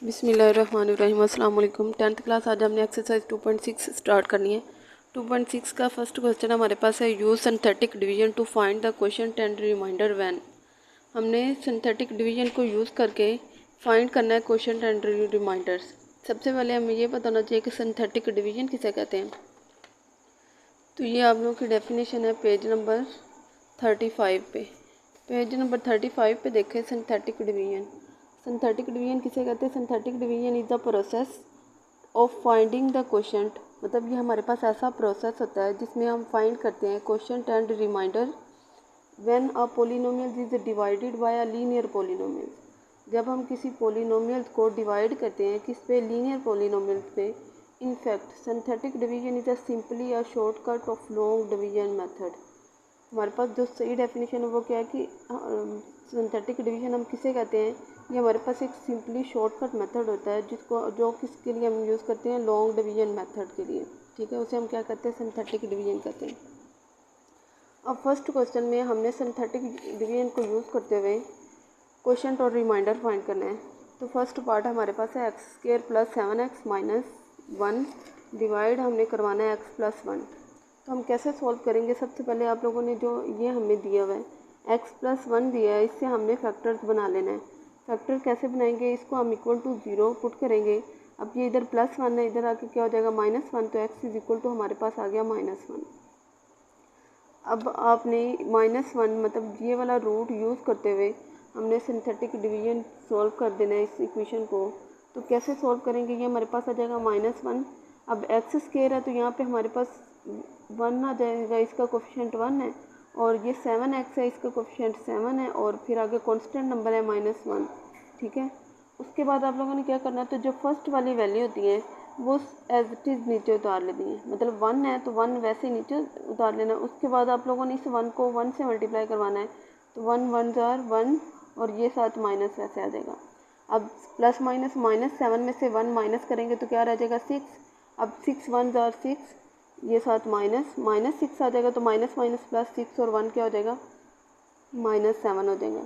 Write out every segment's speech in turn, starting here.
बिस्मिल्लाहिर्रहमानिर्रहीम। अस्सलाम वालेकुम। 10th क्लास आज हमने एक्सरसाइज 2.6 स्टार्ट करनी है। 2.6 का फर्स्ट क्वेश्चन हमारे पास है, use synthetic division to find the question and remainder when. हमने सिंथेटिक डिवीजन को यूज़ करके फाइंड करना है क्वेश्चन एंड रिमाइंडर्स। सबसे पहले हमें ये पता होना चाहिए कि सिंथेटिक डिवीजन किसे कहते हैं। तो ये आप लोगों की डेफिनेशन है पेज नंबर 35 पे। पेज नंबर 35 पे देखें सिंथेटिक डिवीजन। सिंथेटिक डिवीजन किसे कहते हैं? Synthetic division is the process of finding the quotient. मतलब ये हमारे पास ऐसा प्रोसेस होता है जिसमें हम फाइंड करते हैं quotient and remainder when a polynomial is divided by a linear polynomial. जब हम किसी पोलिनोमियल को डिवाइड करते हैं किस पे? लीनियर पोलिनोमियल पे। In fact synthetic division is simply a shortcut of long division method. हमारे पास जो सही डेफिनेशन है वो क्या है कि सिंथेटिक डिवीजन हम किसे कहते हैं? ये हमारे पास एक सिंपली शॉर्टकट मेथड होता है जो किसके लिए हम यूज़ करते हैं? लॉन्ग डिवीजन मेथड के लिए। ठीक है, उसे हम क्या कहते हैं? सिंथेटिक डिवीजन कहते हैं। अब फर्स्ट क्वेश्चन में हमने सिंथेटिक डिवीजन को यूज़ करते हुए क्वोशंट और रिमाइंडर फाइंड करना है। तो फर्स्ट पार्ट हमारे पास है x square plus 7x minus 1 divide हमने करवाना है x प्लस 1। तो हम कैसे सॉल्व करेंगे? सबसे पहले आप लोगों ने जो ये हमें दिया हुआ है x प्लस 1 दिया है, इससे हमने फैक्टर्स बना लेना है। फैक्टर कैसे बनाएंगे? इसको हम इक्वल टू 0 पुट करेंगे। अब ये इधर प्लस 1 है, इधर आके क्या हो जाएगा? -1। तो x इज इक्वल टू हमारे पास आ गया -1। अब आपने -1 मतलब ये वाला रूट यूज़ करते हुए हमने सिंथेटिक डिवीजन सॉल्व कर देना है इस इक्वेशन को। तो कैसे सॉल्व करेंगे? ये हमारे पास आ जाएगा -1। अब एक्स स्क्वायर है तो यहाँ पे हमारे पास 1 आ जाएगा, इसका कोफिशिएंट 1 है। और ये 7x है, इसका कोफिशिएंट 7 है। और फिर आगे कांस्टेंट नंबर है -1। ठीक है, उसके बाद आप लोगों ने क्या करना है? तो जो फर्स्ट वाली वैल्यू होती है वो एज इट इज़ नीचे उतार लेनी है। मतलब 1 है तो 1 वैसे नीचे उतार लेना। उसके बाद आप लोगों ने इस 1 को 1 से मल्टीप्लाई करवाना है। तो 1 1 जार 1 और ये साथ माइनस वैसे आ जाएगा। अब प्लस माइनस -7 में से 1 माइनस करेंगे तो क्या रह जाएगा? 6। अब 6 1 जार 6, ये साथ -6 आ जाएगा। तो माइनस माइनस प्लस 6 और 1 क्या हो जाएगा? -7 हो जाएगा।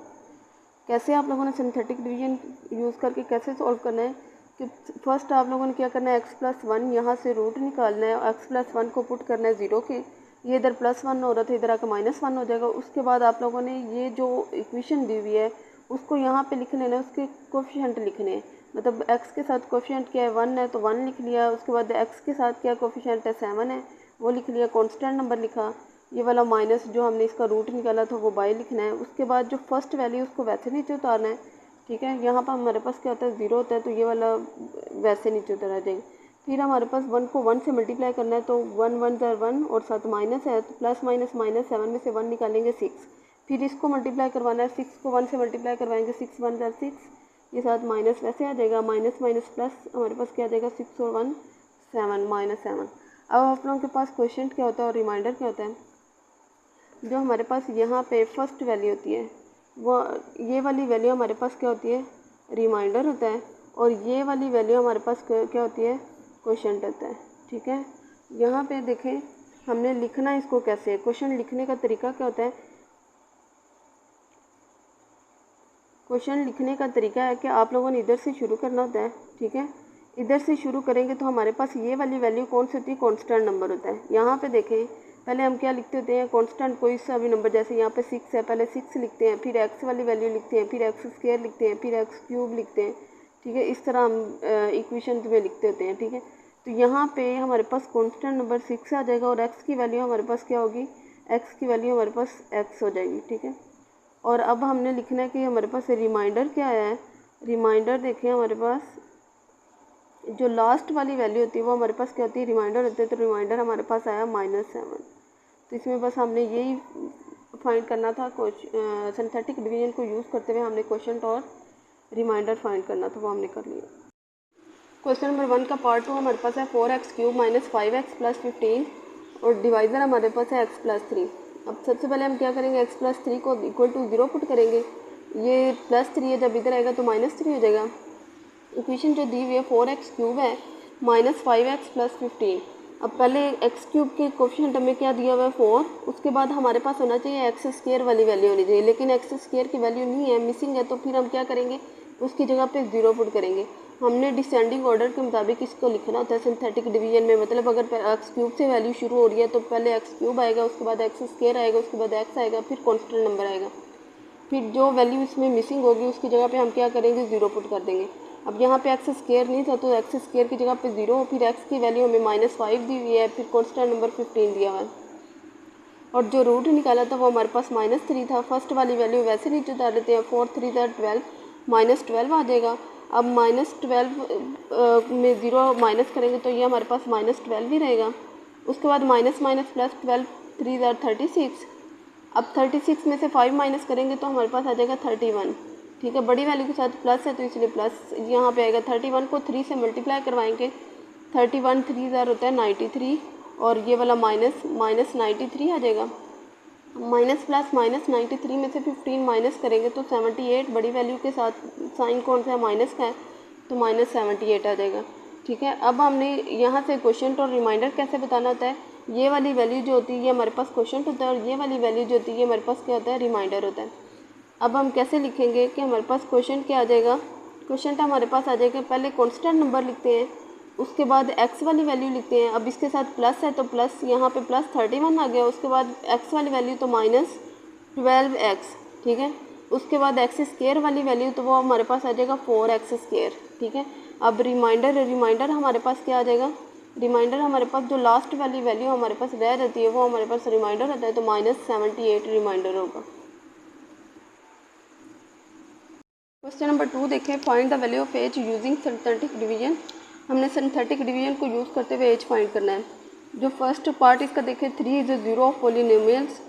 कैसे आप लोगों ने सिंथेटिक डिवीजन यूज़ करके कैसे सॉल्व करना है कि फर्स्ट आप लोगों ने क्या करना है? x प्लस 1 यहाँ से रूट निकालना है और x प्लस 1 को पुट करना है 0 के। ये इधर +1 हो रहा था, इधर आकर -1 हो जाएगा। उसके बाद आप लोगों ने ये जो इक्वेशन दी हुई है उसको यहाँ पे लिख लेना है, उसके कोफिशिएंट लिखने हैं। मतलब x के साथ कोफिशिएंट क्या है? 1 है तो 1 लिख लिया। उसके बाद x के साथ क्या कोफिशिएंट है? 7 है, वो लिख लिया। कांस्टेंट नंबर लिखा। ये वाला माइनस जो हमने इसका रूट निकाला था वो बाय लिखना है। उसके बाद जो फर्स्ट वैल्यू उसको वैसे नीचे उतारना है। ठीक है, यहाँ पर हमारे पास क्या होता है? 0 होता है तो ये वाला वैसे नीचे उतर आ जाएगा। फिर हमारे पास 1 को 1 से मल्टीप्लाई करना है। तो 1 1 जार 1 और साथ माइनस है तो प्लस माइनस -7 में से 1 निकालेंगे 6। फिर इसको मल्टीप्लाई करवाना है। 6 को 1 से मल्टीप्लाई करवाएंगे। 6 1 जार 6, ये साथ माइनस वैसे आ जाएगा। माइनस माइनस प्लस हमारे पास क्या आ जाएगा? 6 और 1 7 -7। अब आप लोगों के पास क्वेश्चन क्या होता है और रिमाइंडर क्या होता है? जो हमारे पास यहाँ पे फर्स्ट वैल्यू होती है वो ये वाली वैल्यू हमारे पास क्या होती है? रिमाइंडर होता है। और ये वाली वैल्यू हमारे पास क्या होती है? क्वोशंट होता है। ठीक है, यहाँ पे देखें हमने लिखना इसको कैसे है। क्वेश्चन लिखने का तरीका क्या होता है? क्वेश्चन लिखने का तरीका है कि आप लोगों ने इधर से शुरू करना होता है। ठीक है, इधर से शुरू करेंगे तो हमारे पास ये वाली वैल्यू कौन सी होती है? कांस्टेंट नंबर होता है। यहाँ पे देखें पहले हम क्या लिखते होते हैं? कांस्टेंट कोई सा भी नंबर, जैसे यहाँ पे 6 है, पहले 6 लिखते हैं, फिर x वाली वैल्यू लिखते हैं, फिर x स्क्वायर लिखते हैं, फिर x क्यूब लिखते हैं। ठीक है, इस तरह हम इक्वेशन में लिखते होते हैं। ठीक है, तो यहाँ पे हमारे पास कांस्टेंट नंबर 6 आ जाएगा और x की वैल्यू हमारे पास क्या होगी? x की वैल्यू हमारे पास x हो जाएगी। ठीक है, और अब हमने लिखना है कि हमारे पास रिमाइंडर क्या है। रिमाइंडर देखें हमारे पास जो लास्ट वाली वैल्यू होती है वो हमारे पास क्या होती है? रिमाइंडर होती है। तो रिमाइंडर हमारे पास आया -7। तो इसमें बस हमने यही फाइंड करना था। सिंथेटिक डिवीजन को यूज़ करते हुए हमने क्वोशंट और रिमाइंडर फाइंड करना था, वो हमने कर लिया। क्वेश्चन नंबर 1 का पार्ट 2 हमारे पास है 4x³ - 5x + 15 और डिवाइज़र हमारे पास है x + 3। अब सबसे पहले हम क्या करेंगे? x + 3 को इक्वल टू 0 पुट करेंगे। ये +3 है, जब इधर आएगा तो -3 हो जाएगा। इक्वेशन जो दी हुई है 4x³ है -5x + 15। अब पहले x³ के कोफिशिएंट हमें क्या दिया हुआ है? 4। उसके बाद हमारे पास होना चाहिए x² वाली वैल्यू होनी चाहिए, लेकिन x² की वैल्यू नहीं है, मिसिंग है। तो फिर हम क्या करेंगे? उसकी जगह पे 0 पुट करेंगे। हमने डिसेंडिंग ऑर्डर के मुताबिक इसको लिखना होता है सिंथेटिक डिवीजन में। मतलब अगर एक्स क्यूब से वैल्यू शुरू हो रही है तो पहले एक्स क्यूब आएगा, उसके बाद एक्स स्क्वायर आएगा, उसके बाद एक्स आएगा, फिर कॉन्स्टेंट नंबर आएगा। फिर जो वैल्यू इसमें मिसिंग होगी उसकी जगह पे हम क्या करेंगे, ज़ीरो पुट कर देंगे। अब यहाँ पे एक्स स्क्वायर नहीं था तो एक्स स्क्वायर की जगह पे ज़ीरो, फिर एक्स की वैल्यू हमें -5 दी हुई है, फिर कॉन्स्टेंट नंबर 15 दिया हुआ है। और जो रूट निकाला था वो हमारे पास -3 था। फर्स्ट वाली वैल्यू वैसे नीचे उतार देते हैं, 4 3 12, -12 आ जाएगा। अब -12 में ज़ीरो माइनस करेंगे तो ये हमारे पास -12 ही रहेगा। उसके बाद माइनस माइनस प्लस 12 3 36। अब 36 में से 5 माइनस करेंगे तो हमारे पास आ जाएगा 31। ठीक है, बड़ी वैल्यू के साथ प्लस है तो इसलिए प्लस यहाँ पे आएगा। 31 को 3 से मल्टीप्लाई करवाएंगे, 31 3 होता है 93, और ये वाला माइनस 93 आ जाएगा। माइनस प्लस -93 में से 15 माइनस करेंगे तो 78, बड़ी वैल्यू के साथ साइन कौन सा है, माइनस का है, तो -78 आ जाएगा। ठीक है, अब हमने यहाँ से क्वोशंट और रिमाइंडर कैसे बताना होता है। ये वाली वैल्यू जो होती है ये हमारे पास क्वोशंट होता है, और ये वाली वैल्यू जो होती है हमारे पास क्या होता है, रिमाइंडर होता है। अब हम कैसे लिखेंगे कि हमारे पास क्वोशंट क्या आ जाएगा। क्वोशंट हमारे पास आ जाएगा, पहले कॉन्स्टेंट नंबर लिखते हैं, उसके बाद एक्स वाली वैल्यू लिखते हैं। अब इसके साथ प्लस है तो प्लस यहाँ पे +31 आ गया। उसके बाद एक्स वाली वैल्यू तो -12x। ठीक है, उसके बाद एक्स स्क्वायर वाली वैल्यू तो वो हमारे पास आ जाएगा 4x²। ठीक है, अब रिमाइंडर हमारे पास क्या आ जाएगा, रिमाइंडर हमारे पास जो लास्ट वाली वैल्यू हमारे पास रह जाती है वो हमारे पास रिमाइंडर होता है, तो -78 रिमाइंडर होगा। क्वेश्चन नंबर 2 देखें, find the value of h using synthetic division. हमने सिंथेटिक डिवीजन को यूज़ करते हुए एज फाइंड करना है। जो फर्स्ट पार्ट इसका देखें, 3 is 0 of polynomials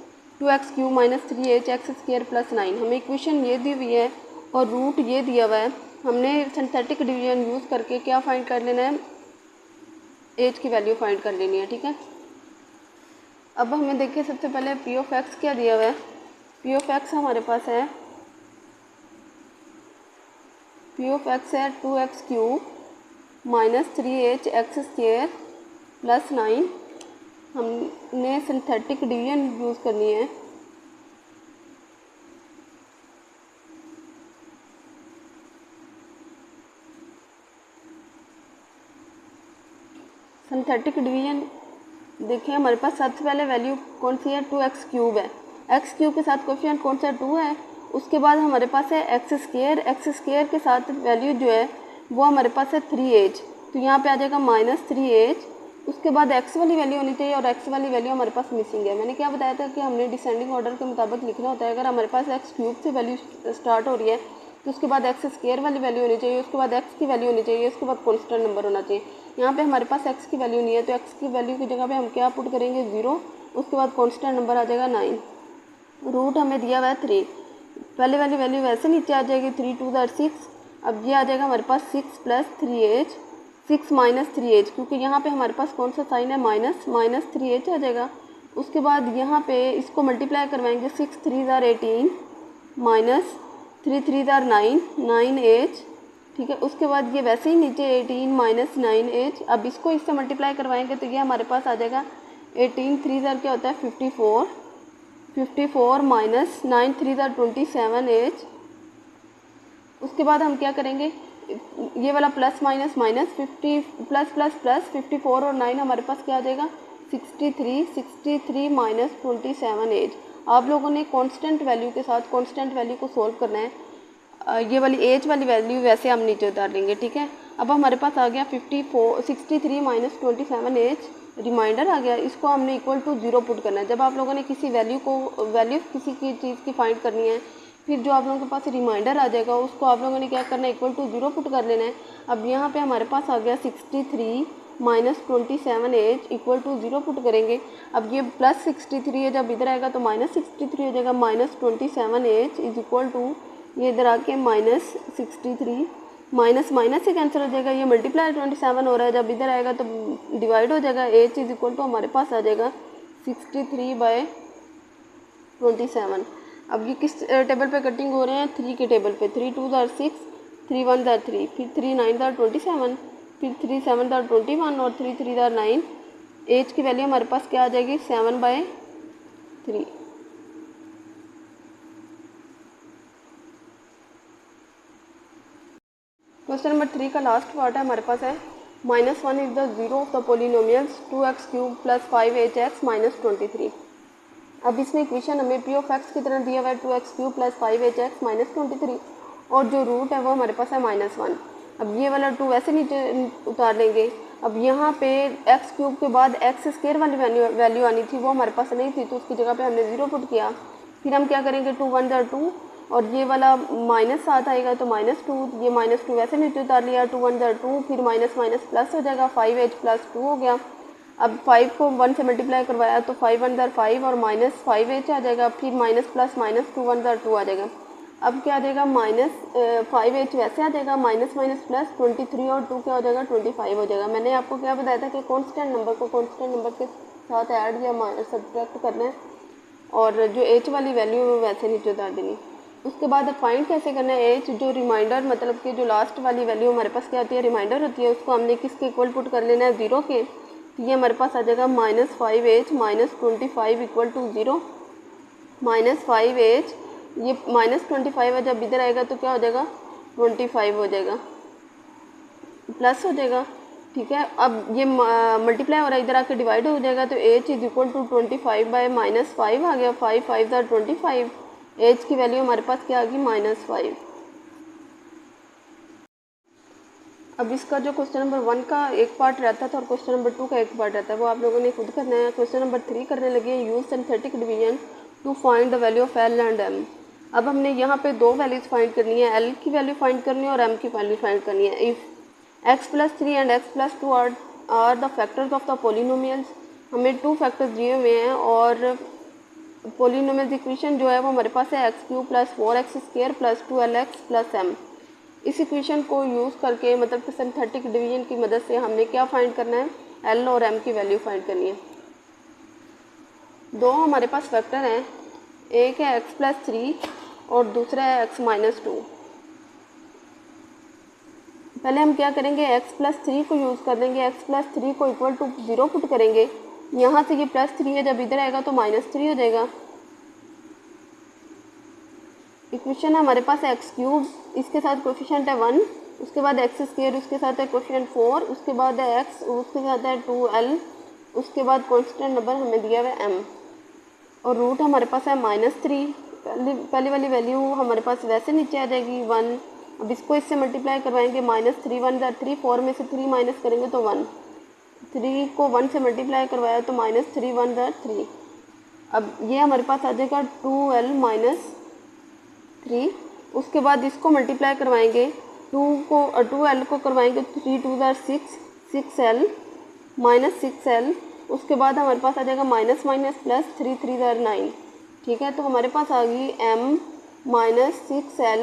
2x³ - 3h x² + 9। हमें इक्वेशन ये दी हुई है और रूट ये दिया हुआ है। हमने सिंथेटिक डिवीजन यूज़ करके क्या फाइंड कर लेना है, एज की वैल्यू फाइंड कर लेनी है। ठीक है, अब हमें देखिए सबसे पहले p ऑफ x क्या दिया हुआ है। p ऑफ x हमारे पास है, p ऑफ x है 2x³ - 3h x² + 9। हमने सिंथेटिक डिवीजन यूज़ करनी है। सिंथेटिक डिवीजन देखिए हमारे पास सबसे पहले वैल्यू कौन सी है, 2x³ है। x³ के साथ कोफिशिएंट कौन सा 2 है। उसके बाद हमारे पास है x² के साथ वैल्यू जो है वो हमारे पास है 3h, तो यहाँ पे आ जाएगा -3h। उसके बाद x वाली वैल्यू होनी चाहिए और x वाली वैल्यू हमारे पास मिसिंग है। मैंने क्या बताया था कि हमने डिसेंडिंग ऑर्डर के मुताबिक लिखना होता है। अगर हमारे पास x³ से वैल्यू स्टार्ट हो रही है तो उसके बाद x² वाली वैल्यू होनी चाहिए, उसके बाद x की वैल्यू होनी चाहिए, उसके बाद कॉन्स्टेंट नंबर होना चाहिए। यहाँ पे हमारे पास x की वैल्यू नहीं है तो x की वैल्यू की जगह पे हम क्या पुट करेंगे, 0। उसके बाद कॉन्स्टेंट नंबर आ जाएगा 9। रूट हमें दिया हुआ है 3। पहले वाली वैल्यू वैसे नीचे आ जाएगी, 3 2 6। अब ये आ जाएगा हमारे पास 6 + 3h, 6 - 3h, क्योंकि यहाँ पे हमारे पास कौन सा साइन है, -3h आ जाएगा। उसके बाद यहाँ पे इसको मल्टीप्लाई करवाएंगे, 6 3 18 -3 3 9 9h। ठीक है, उसके बाद ये वैसे ही नीचे 18 - 9h। अब इसको इससे मल्टीप्लाई करवाएंगे तो ये हमारे पास आ जाएगा 18 3 क्या होता है 54 -9 3 27h। उसके बाद हम क्या करेंगे, ये वाला plus minus minus 50 plus plus plus 54 और 9 हमारे पास क्या आ जाएगा 63 - 27h। आप लोगों ने कांस्टेंट वैल्यू के साथ कांस्टेंट वैल्यू को सोल्व करना है। ये वाली एज वाली वैल्यू वैसे हम नीचे उतार लेंगे। ठीक है, अब हमारे पास आ गया 63 - 27h रिमाइंडर आ गया। इसको हमने इक्वल टू 0 पुट करना है। जब आप लोगों ने किसी वैल्यू किसी की चीज़ की फाइंड करनी है, फिर जो आप लोगों के पास रिमाइंडर आ जाएगा उसको आप लोगों ने क्या करना है, इक्वल टू 0 पुट कर लेना है। अब यहाँ पे हमारे पास आ गया 63 - 27h इक्वल टू 0 पुट करेंगे। अब ये +63 है, जब इधर आएगा तो -63 हो जाएगा। -27h इज इक्वल टू ये इधर आके -63 माइनस माइनस से कैंसिल हो जाएगा। ये मल्टीप्लाई 27 हो रहा है, जब इधर आएगा तो डिवाइड हो जाएगा। h इज इक्वल टू हमारे पास आ जाएगा 63/27। अब ये किस टेबल पे कटिंग हो रहे हैं, 3 के टेबल पे। 3 2 6, 3 1 3, फिर 3 9 27, फिर 3 7 21 और 3 3 9। एज की वैल्यू हमारे पास क्या आ जाएगी 7/3। क्वेश्चन नंबर 3 का लास्ट पार्ट है हमारे पास है -1 is the zero of the polynomials 2x³ + 5hx - 23। अब इसमें इक्वेशन हमें p ऑफ x की तरह दिया हुआ है 2x³ + 5hx - 23 और जो रूट है वो हमारे पास है -1। अब ये वाला 2 वैसे नीचे उतार लेंगे। अब यहाँ पे x³ के बाद x² वाली वैल्यू आनी थी, वो हमारे पास नहीं थी, तो उसकी जगह पे हमने 0 पुट किया। फिर हम क्या करेंगे 2 1 ज़ा 2 और ये वाला -7 आएगा तो -2, ये -2 वैसे नीचे उतार लिया, 2 1 ज़ा 2, फिर माइनस माइनस प्लस हो जाएगा, 5h + 2 हो गया। अब 5 को 1 से मल्टीप्लाई करवाया तो 5 1 ज़ा 5 और -5h आ जाएगा, फिर माइनस प्लस माइनस 2 1 ज़ा 2 आ जाएगा। अब क्या आ जाएगा -5h वैसे आ जाएगा, माइनस माइनस प्लस 23 और 2 क्या हो जाएगा 25 हो जाएगा। मैंने आपको क्या बताया था कि कांस्टेंट नंबर को कांस्टेंट नंबर के साथ ऐड या सब्ट्रैक्ट करना है और जो h वाली वैल्यू है वैसे नीचे उतार देनी। उसके बाद अब फाइंड कैसे करना है h, जो रिमाइंडर मतलब कि जो लास्ट वाली वैल्यू हमारे पास क्या होती है रिमाइंडर होती है, उसको हमने किसके इक्वल पुट कर लेना है 0 के। तो ये हमारे पास आ जाएगा -5h - 25 = 0। -5h ये -25 है, जब इधर आएगा तो क्या हो जाएगा 25 हो जाएगा, प्लस हो जाएगा। ठीक है, अब ये मल्टीप्लाई हो रहा है, इधर आके डिवाइड हो जाएगा तो h = 25/-5 आ गया, 5 5 ज़ा 25, h की वैल्यू हमारे पास क्या आ गई -5। अब इसका जो क्वेश्चन नंबर 1 का एक पार्ट रहता था और क्वेश्चन नंबर 2 का एक पार्ट रहता है, वो आप लोगों ने खुद करना है। क्वेश्चन नंबर 3 करने लगे use synthetic division to find the value of L and M। अब हमने यहाँ पे दो वैल्यूज फाइंड करनी है, L की वैल्यू फाइंड करनी है और M की वैल्यू फाइंड करनी है। If x + 3 and x + 2 are the factors of the polynomials, हमें 2 फैक्टर्स दिए हुए हैं और पोलिनोमियल्स इक्वेशन जो है वो हमारे पास है x³ + 4x² + 2lx + m। इस इक्वेशन को यूज़ करके मतलब कि सिंथेटिक डिवीजन की मदद से हमने क्या फाइंड करना है, L और M की वैल्यू फाइंड करनी है। दो हमारे पास फैक्टर हैं, एक है x + 3 और दूसरा है x - 2। पहले हम क्या करेंगे x + 3 को यूज़ कर देंगे, x + 3 को = 0 पुट करेंगे। यहाँ से ये +3 है, जब इधर आएगा तो -3 हो जाएगा। इक्वेशन है हमारे पास x³, इसके साथ कोफिशिएंट है 1, उसके बाद x², उसके साथ है कोफिशिएंट 4, उसके बाद है x, उसके साथ है 2l, उसके बाद कांस्टेंट नंबर हमें दिया हुआ है m और रूट हमारे पास है -3। पहली वाली वैल्यू हमारे पास वैसे नीचे आ जाएगी 1। अब इसको इससे मल्टीप्लाई करवाएंगे, -3 1 ज़ा 3, 4 में से 3 माइनस करेंगे तो 1, 3 को 1 से मल्टीप्लाई करवाया तो -3 1 ज़ा 3। अब ये हमारे पास आ जाएगा 2l - 3। उसके बाद इसको मल्टीप्लाई करवाएंगे, 2l को करवाएंगे 3 2 ज़ा 6, 6l -6l। उसके बाद हमारे पास आ जाएगा माइनस माइनस प्लस, 3 3 ज़ा 9। ठीक है, तो हमारे पास आ गई m - 6l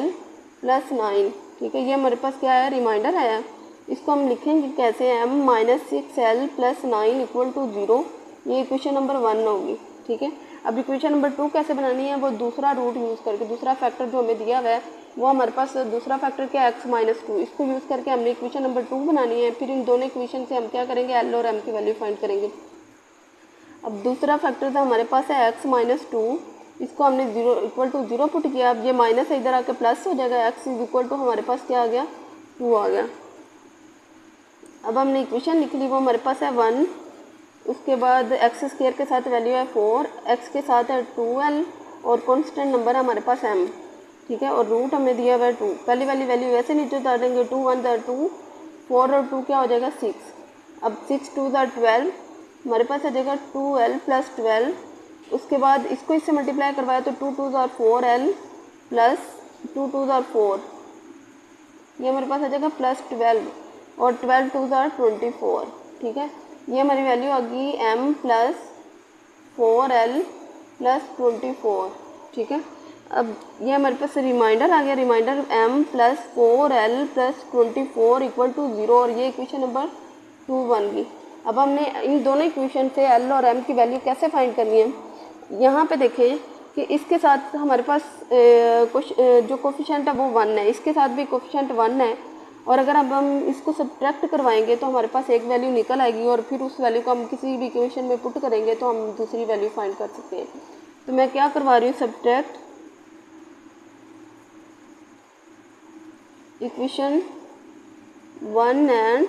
+ 9। ठीक है, ये हमारे पास क्या है रिमाइंडर आया। इसको हम लिखेंगे कैसे, m - 6l + 9 = 0। ये इक्वेशन नंबर 1 होगी। ठीक है, अब इक्वेशन नंबर 2 कैसे बनानी है, वो दूसरा रूट यूज़ करके, दूसरा फैक्टर जो हमें दिया हुआ है वो हमारे पास दूसरा फैक्टर क्या है x - 2, इसको यूज़ करके हमने इक्वेशन नंबर 2 बनानी है। फिर इन दोनों इक्वेशन से हम क्या करेंगे, L और M की वैल्यू फाइंड करेंगे। अब दूसरा फैक्टर था हमारे पास है x - 2, इसको हमने 0 पुट किया। अब ये माइनस है, इधर आके प्लस हो जाएगा, x = हमारे पास क्या आ गया 2 आ गया। अब हमने इक्वेशन लिख ली, वो हमारे पास है 1, उसके बाद x² के साथ वैल्यू है 4, x के साथ है 2l और कांस्टेंट नंबर है हमारे पास m। ठीक है, और रूट हमें दिया हुआ है 2। पहली वाली वैल्यू वैसे नीचे उतार देंगे, 2 1 ज़ा 2, 4 और 2 क्या हो जाएगा 6। अब 6 2 ज़ा 12, हमारे पास आ जाएगा 2l + 12। उसके बाद इसको इससे मल्टीप्लाई करवाया तो 2 2 ज़ा 4l + 2 2 ज़ा 4, ये हमारे पास आ जाएगा +12 और 12 2 ज़ा 24। ठीक है, ये हमारी वैल्यू आ गई m + 4l + 24। ठीक है, अब ये हमारे पास रिमाइंडर आ गया, रिमाइंडर m + 4l + 24 = 0 और ये इक्वेशन नंबर 2 बन गई। अब हमने इन दोनों इक्वेशन से L और M की वैल्यू कैसे फाइंड करनी है, यहाँ पे देखें कि इसके साथ हमारे पास जो कोफिशिएंट है वो 1 है, इसके साथ भी कोफिशिएंट 1 है और अगर अब हम इसको सब्ट्रैक्ट करवाएंगे तो हमारे पास एक वैल्यू निकल आएगी और फिर उस वैल्यू को हम किसी भी इक्वेशन में पुट करेंगे तो हम दूसरी वैल्यू फाइंड कर सकते हैं। तो मैं क्या करवा रही हूँ, सब्ट्रैक्ट इक्वेशन 1 एंड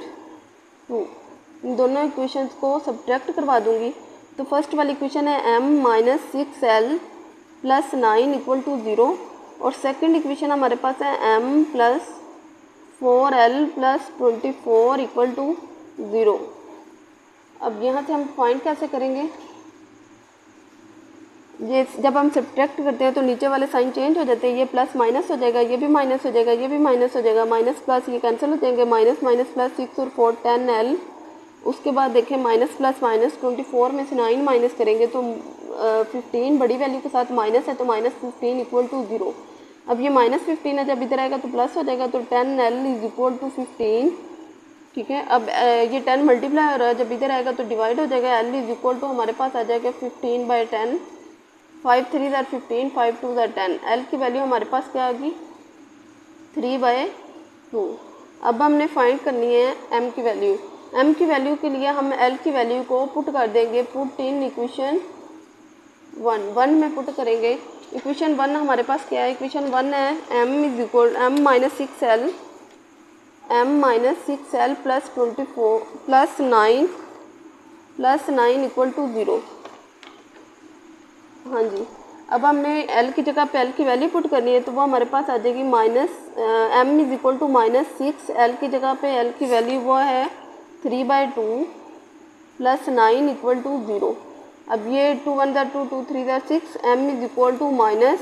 2, इन दोनों इक्वेशंस को सब्ट्रैक्ट करवा दूंगी। तो फर्स्ट वाली इक्वेशन है m minus 6l plus 9 equal to 0, और सेकंड इक्वेशन हमारे पास है m plus 4l plus 24 equal to 0। अब यहाँ से हम फाइंड कैसे करेंगे, ये जब हम सब्ट्रैक्ट करते हैं तो नीचे वाले साइन चेंज हो जाते हैं, ये प्लस माइनस हो जाएगा, ये भी माइनस हो जाएगा, ये भी माइनस हो जाएगा, माइनस प्लस ये कैंसिल हो जाएंगे, माइनस माइनस प्लस 6 और 4 10l। उसके बाद देखें माइनस प्लस माइनस 24 में से 9 माइनस करेंगे तो 15 बड़ी वैल्यू के साथ माइनस है तो माइनस 15 इक्वल टू 0। अब ये माइनस 15 है, जब इधर आएगा तो प्लस हो जाएगा, तो 10l इज इक्वल टू 15। ठीक है, अब ये 10 मल्टीप्लाई हो रहा है, जब इधर आएगा तो डिवाइड हो जाएगा, l इज इक्वल टू हमारे पास आ जाएगा 15/10, 5 3 ज़ार 15, 5 2 ज़ार 10, l की वैल्यू हमारे पास क्या आ गई 3/2। अब हमने फाइंड करनी है m की वैल्यू। m की वैल्यू के लिए हम l की वैल्यू को पुट कर देंगे, पुट इन इक्वेशन 1 में पुट करेंगे। इक्वेशन 1 हमारे पास क्या है, इक्वेशन 1 है m minus 6l plus 24 plus 9 equal to 0। हाँ जी, अब हमने l की जगह पे l की वैल्यू पुट करनी है, तो वो हमारे पास आ जाएगी m is equal to -6, l की जगह पे l की वैल्यू वो है 3/2 प्लस 9 इक्वल टू 0। अब ये 2 1 ज़ार 2, 2 3 ज़ार 6, m इज इक्वल टू -3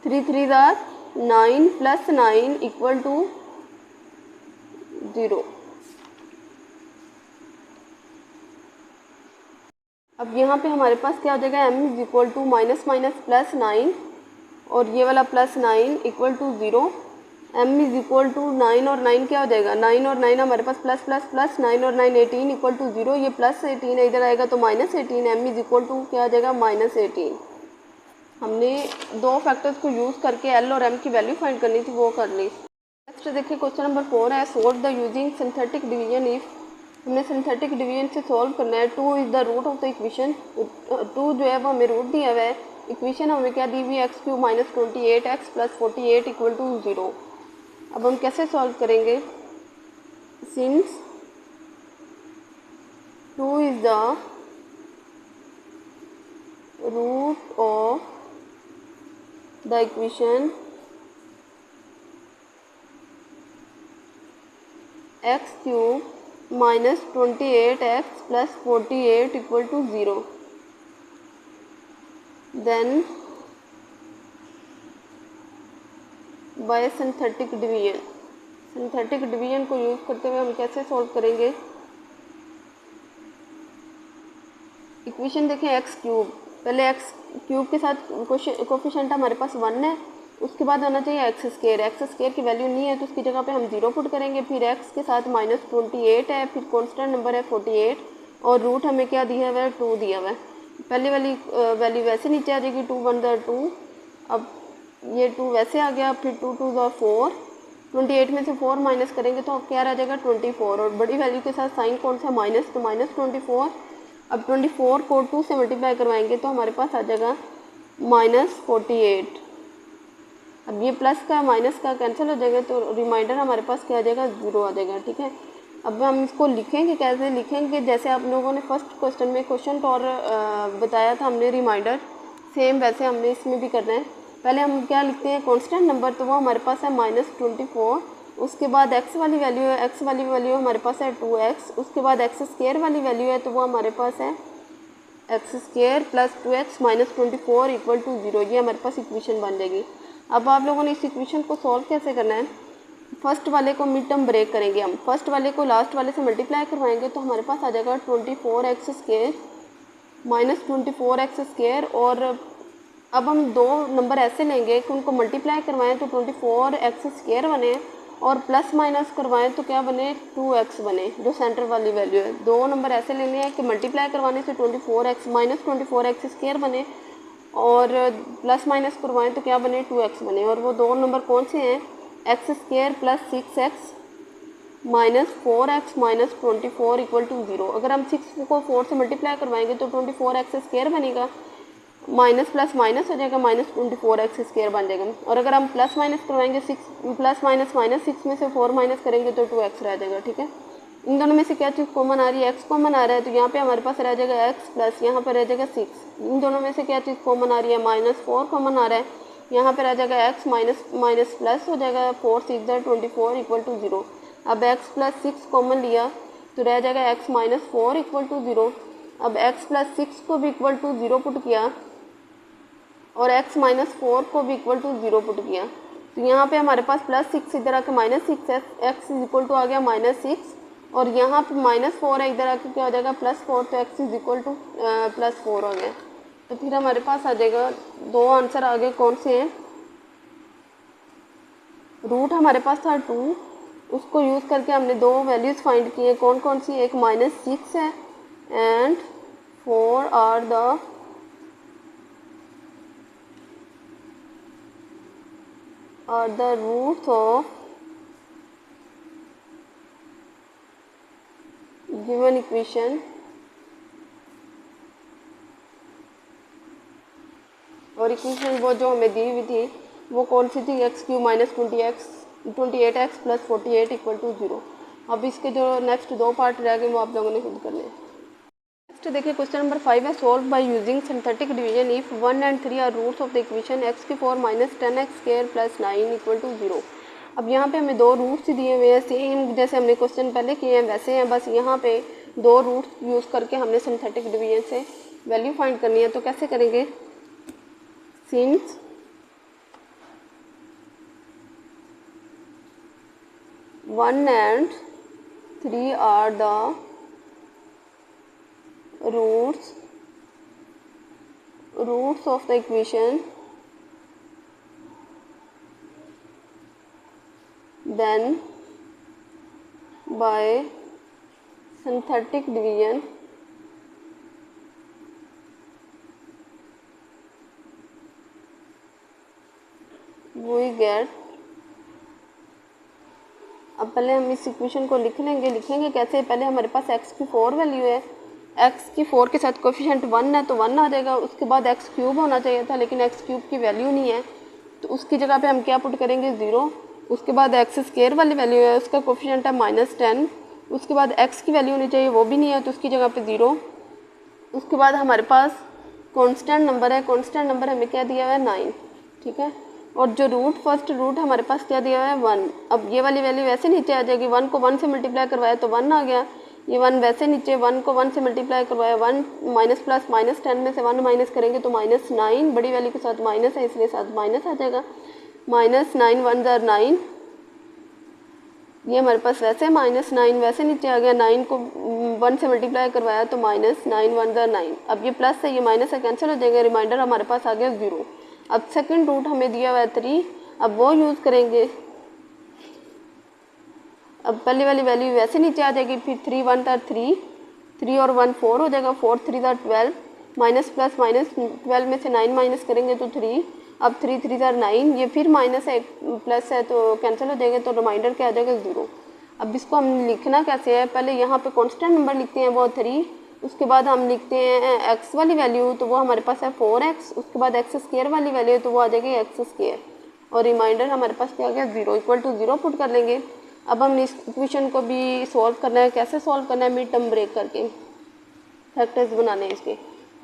3 ज़ार 9 प्लस 9 इक्वल टू 0। अब यहाँ पे हमारे पास क्या हो जाएगा, m is equal to minus minus plus 9 और ये वाला plus 9 equal to 0। m is equal to 9 और 9 क्या हो जाएगा, 9 और 9 हमारे पास प्लस प्लस प्लस 9 और 9 18 इक्वल टू 0। ये प्लस 18 है, इधर आएगा तो minus 18, m is equal to क्या आ जाएगा -18। हमने दो फैक्टर्स को यूज़ करके l और m की वैल्यू फाइंड करनी थी, वो कर ली। नेक्स्ट देखिए क्वेश्चन नंबर 4 है, solve the using synthetic division if. हमने सिंथेटिक डिवीजन से सॉल्व करना है। 2 is the root of the equation, 2 जो है वो हमें रूट दिया हुआ है। इक्वेशन हमें क्या दी हुई है, x³ minus 28x plus 48 equal to 0। अब हम कैसे सॉल्व करेंगे, since 2 is the root of the equation x³ minus 28x plus 48 equal to 0, then by synthetic division. Synthetic division को यूज़ करते हुए हम कैसे सॉल्व करेंगे, इक्वेशन देखें x³, पहले x³ के साथ कोफिशिएंट हमारे पास 1 है, उसके बाद होना चाहिए x² की वैल्यू नहीं है तो उसकी जगह पे हम 0 पुट करेंगे, फिर x के साथ -28 है, फिर कांस्टेंट नंबर है 48 और रूट हमें क्या दिया हुआ है 2 दिया हुआ है। पहले वाली वैल्यू वैसे नीचे आ जाएगी, 2 1 ज़ार 2, अब ये 2 वैसे आ गया, फिर 2 2 ज़ार 4, 28 में से 4 माइनस करेंगे तो क्या रह जाएगा 24, और बड़ी वैल्यू के साथ साइन कौन सा माइनस, तो -24। अब 24 को 2 से मल्टीप्लाई करवाएंगे तो हमारे पास आ जाएगा -48। अब ये प्लस का माइनस का कैंसिल हो जाएगा तो रिमाइंडर हमारे पास क्या आ जाएगा 0 आ जाएगा। ठीक है, अब हम इसको लिखेंगे, कैसे लिखेंगे, जैसे आप लोगों ने फर्स्ट क्वेश्चन में क्वेश्चन और बताया था हमने रिमाइंडर, सेम वैसे हमने इसमें भी करना है। पहले हम क्या लिखते हैं, कांस्टेंट नंबर, तो वो हमारे पास है -24, उसके बाद x वाली वैल्यू है, x वाली वैल्यू हमारे पास है 2x, उसके बाद x² वाली वैल्यू है तो वो हमारे पास है x² plus 2x minus 24 equal to 0। ये हमारे पास इक्वेशन बन जाएगी। अब आप लोगों ने इस इक्वेशन को सॉल्व कैसे करना है, फर्स्ट वाले को मिड टर्म ब्रेक करेंगे हम, फर्स्ट वाले को लास्ट वाले से मल्टीप्लाई करवाएंगे तो हमारे पास आ जाएगा 24x² माइनस 24x², और अब हम दो नंबर ऐसे लेंगे कि उनको मल्टीप्लाई करवाएं तो 24x² बने और प्लस माइनस करवाएं तो क्या बने 2x बने, जो सेंटर वाली वैल्यू है। दो नंबर ऐसे लेने हैं कि मल्टीप्लाई करवाने से 24x माइनस 24x² बने और प्लस माइनस करवाएं तो क्या बने 2x बने, और वो दो नंबर कौन से हैं, x² plus 6x minus 4x minus 24 equal to 0। अगर हम 6 को 4 से मल्टीप्लाई करवाएंगे तो 24x² बनेगा, माइनस प्लस माइनस हो जाएगा, -24x² बन जाएगा। और अगर हम प्लस माइनस करवाएंगे, 6 प्लस माइनस माइनस 6 में से 4 माइनस करेंगे तो 2x रह जाएगा। ठीक है, इन दोनों में से क्या चीज़ कॉमन आ रही है, x कॉमन आ रहा है, तो यहाँ पे हमारे पास रह जाएगा x प्लस यहाँ पर रह जाएगा 6। इन दोनों में से क्या चीज़ कॉमन आ रही है, -4 कॉमन आ रहा है, यहाँ पे रह जाएगा x माइनस माइनस प्लस हो जाएगा, 4 6 24 इक्वल टू 0। अब x प्लस 6 कॉमन लिया तो रह जाएगा x माइनस 4 इक्वल टू 0। अब x प्लस 6 को भी इक्वल टू 0 पुट किया और x माइनस 4 को भी इक्वल टू 0 पुट किया, तो यहाँ पे हमारे पास +6 इधर आके -6 है, x इज इक्वल टू आ गया -6, और यहाँ पे -4 है, इधर आके क्या हो जाएगा +4, तो x इज इक्वल टू +4 हो गया। तो फिर हमारे पास आ जाएगा 2 आंसर आ गए, कौन से हैं, रूट हमारे पास था 2, उसको यूज़ करके हमने 2 वैल्यूज़ फाइंड किए, कौन कौन सी, एक -6 है and 4 are the roots of given equation, और इक्वेशन वो जो हमें दी हुई थी वो कौन सी थी, x³ minus 28x plus 48 equal to 0। अब इसके जो नेक्स्ट 2 पार्ट रह गए वो आप लोगों ने खुद करने हैं। नेक्स्ट देखिए क्वेश्चन नंबर 5 है, solve by using synthetic division if 1 and 3 are roots of the equation x³ minus 10x² plus 9 equal to 0। अब यहाँ पे हमें 2 रूट्स दिए हुए हैं, सेम जैसे हमने क्वेश्चन पहले किए हैं वैसे हैं, बस यहाँ पे 2 रूट्स यूज़ करके हमने सिंथेटिक डिवीजन से वैल्यू फाइंड करनी है। तो कैसे करेंगे, since 1 and 3 are the roots of the equation, then by synthetic division we get, अब पहले हम इस इक्वेशन को लिखेंगे कैसे, पहले हमारे पास x की 4 वैल्यू है, x की 4 के साथ कोफिशिएंट 1 है तो 1 आ जाएगा, उसके बाद x³ होना चाहिए था लेकिन x³ की वैल्यू नहीं है तो उसकी जगह पे हम क्या पुट करेंगे 0। उसके बाद x² वाली वैल्यू है, उसका कोफिशिएंट है -10, उसके बाद x की वैल्यू होनी चाहिए, वो भी नहीं है तो उसकी जगह पे 0। उसके बाद हमारे पास कांस्टेंट नंबर है, कांस्टेंट नंबर हमें क्या दिया हुआ है 9। ठीक है, और जो फर्स्ट रूट हमारे पास क्या दिया हुआ है 1। अब ये वाली वैल्यू वैसे नीचे आ जाएगी, 1 को 1 से मल्टीप्लाई करवाया तो 1 आ गया, ये 1 वैसे नीचे, 1 को 1 से मल्टीप्लाई करवाया 1 माइनस प्लस -10 में से 1 माइनस करेंगे तो -9, बड़ी वैल्यू के साथ माइनस है इसलिए साथ माइनस आ जाएगा, -9 1 जार 9, ये हमारे पास वैसे -9 वैसे नीचे आ गया, 9 को 1 से मल्टीप्लाई करवाया तो -9 1 जार 9, अब ये प्लस है ये माइनस है कैंसिल हो जाएगा, रिमाइंडर हमारे पास आ गया 0। अब सेकंड रूट हमें दिया हुआ है 3, अब वो यूज़ करेंगे, अब पहली वाली वैल्यू वैसे नीचे आ जाएगी, फिर 3 1 था 3, 3 और 1 4 हो जाएगा, 4 3 था 12, माइनस प्लस -12 में से 9 माइनस करेंगे तो 3, अब 3 3 था 9, ये फिर माइनस है प्लस है तो कैंसिल हो जाएगा, तो रिमाइंडर क्या आ जाएगा 0। अब इसको हम लिखना कैसे है, पहले यहाँ पे कांस्टेंट नंबर लिखते हैं वो 3, उसके बाद हम लिखते हैं x वाली वैल्यू तो वो हमारे पास है 4x, उसके बाद x² वाली वैल्यू तो वो आ जाएगी x², और रिमाइंडर हमारे पास क्या आ गया 0 इक्वल टू 0 पुट कर लेंगे। अब हम इस इक्वेशन को भी सॉल्व करना है, कैसे सॉल्व करना है, मिड टर्म ब्रेक करके फैक्टर्स बनाने हैं इसके।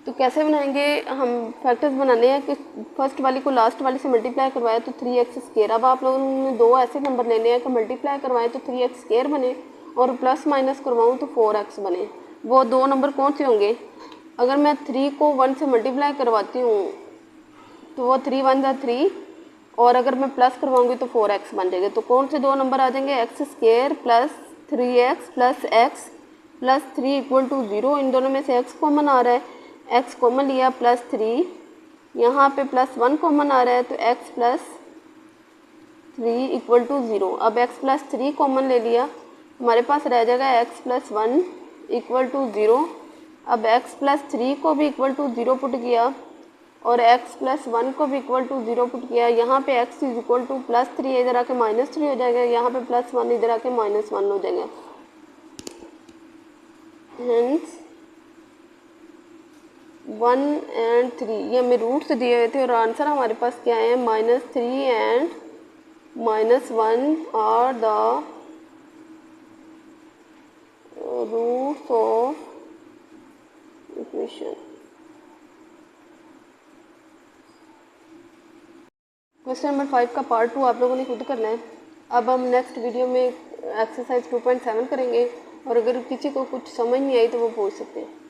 तो कैसे बनाएंगे, हम फैक्टर्स बनाने हैं कि फर्स्ट वाली को लास्ट वाली से मल्टीप्लाई करवाए तो 3x², अब आप लोगों ने 2 ऐसे नंबर लेने हैं कि मल्टीप्लाई करवाएं तो 3x² बने और प्लस माइनस करवाऊँ तो 4x बने। वो 2 नंबर कौन से होंगे, अगर मैं 3 को 1 से मल्टीप्लाई करवाती हूँ तो वो 3 1 ज़ा 3, और अगर मैं प्लस करवाऊँगी तो 4x बन जाएगा। तो कौन से 2 नंबर आ जाएंगे, x² plus 3x plus x plus 3 equal to 0, इन दोनों में से x कॉमन आ रहा है, x कॉमन लिया प्लस 3, यहाँ पे प्लस 1 कॉमन आ रहा है तो x प्लस 3 इक्वल टू 0। अब x प्लस 3 कॉमन ले लिया, हमारे पास रह जाएगा x प्लस 1 इक्वल टू 0। अब x प्लस 3 को भी इक्वल टू 0 पुट किया और x प्लस 1 को भी इक्वल टू 0 पुट किया, यहाँ पे x is equal two plus 3 इधर आके -3 हो जाएगा, यहाँ पे प्लस 1 इधर आके -1 हो जाएगा। हेंस 1 एंड 3, ये हमें रूट्स दिए हुए थे और आंसर हमारे पास क्या है, -3 and -1 are the roots of equation. Question number 5 का पार्ट 2 आप लोगों ने खुद करना है। अब हम नेक्स्ट वीडियो में एक्सरसाइज 2.7 करेंगे और अगर किसी को कुछ समझ नहीं आई तो वो पूछ सकते हैं।